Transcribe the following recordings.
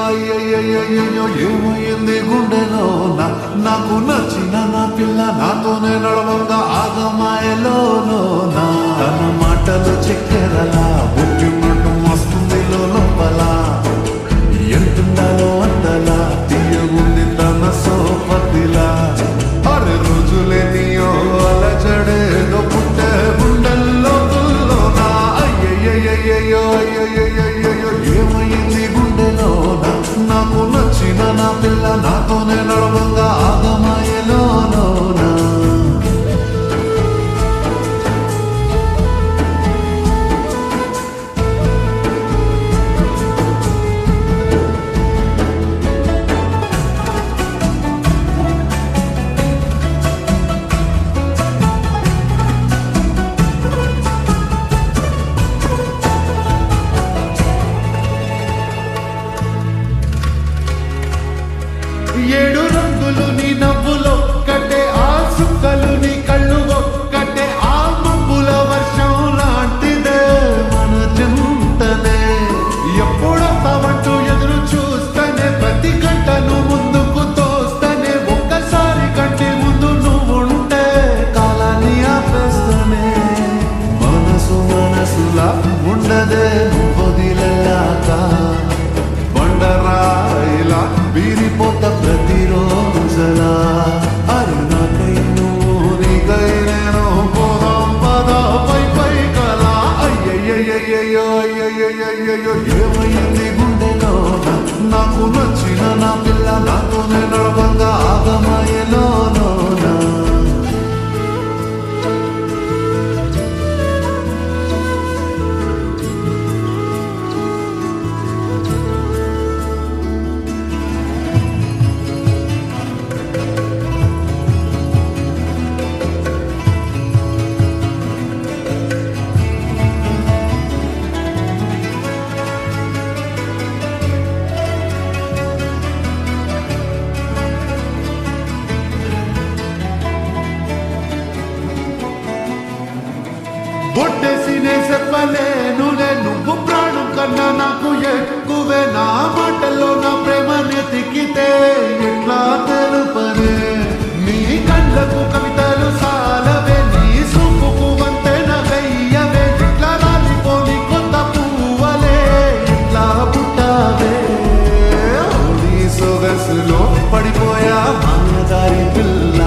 అయ్యయ్యో ఏమైంది గుండెలో నాకు నచ్చిన నా పిల్ల నాతోనే నడవంగా ఆగమాయలోనో తన మాటలు చక్కెరలా బుద్ధిమట్టు వస్తుంది లోపల ఎంతుండాలో అంతలా తీయగుంది తన సోపతిలా అరే రోజులేనియో అలచడేదో పుట్టే గుండెల్లో తుల్లోనా అయ్యయ్యో ఏమైంది గుండెలో నాకు నచ్చిన నా పిల్ల నాతోనే నడవంగా ఆగమాయలోనా ఏడు రంగులు నీ నవ్వులో ఒక్కటే ఆ సుక్కలు నీ కళ్ళు ఒక్కటే ఆ మబ్బుల వర్షం లాంటిదే మన చింతనే ఎప్పుడొస్తావంటూ ఎదురు చూస్తేనే ప్రతి గంటను ముందుకు తోస్తేనే ఒక్కసారి కంటి ముందు నువ్వుంటే కాలాన్ని ఆపేస్తేనే మనసులా ఉండదే నువ్వొదిలేక బండరాయిలా వీరిపోత ప్రతిరోజలా అరుణకై నువ్వు నీకై నేను పోదాం పద పై కలా అయ్యయ్యో ఏమైంది గుండెలో నాకు నచ్చిన నా పిల్ల నాతోనే నడవంగా ఆగమాయలోనా బొట్టేసినే చెప్పలేనులే నువ్వు ప్రాణం కన్నా నాకు ఎక్కువే నా మాటల్లో నా ప్రేమని తిక్కితే ఎట్లా తెలుపనే నీ కళ్ళకు కవితలు సాలవే నీ సూపుకు వంతెన వెయ్యవే ఇట్లా రాలిపోని కొత్త పువ్వలే ఇట్లా పుట్టావే నీ సొగసులో పడిపోయా మాయదారి పిల్ల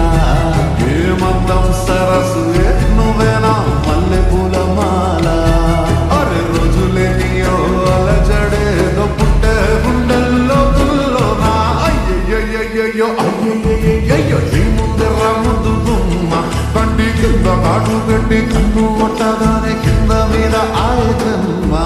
ఏమంతం సరసు నువ్వేనా మల్లె పూల మాల అరే రోజులేనియో అలజడేదో పుట్టే గుండెల్లో తుల్లోనా అయ్యయ్యో ఈ ముందర ముందు గుమ్మ కంటి కింద కాటు పెట్టి కన్ను కొట్టగానే కింద మీద ఆయకమ్మా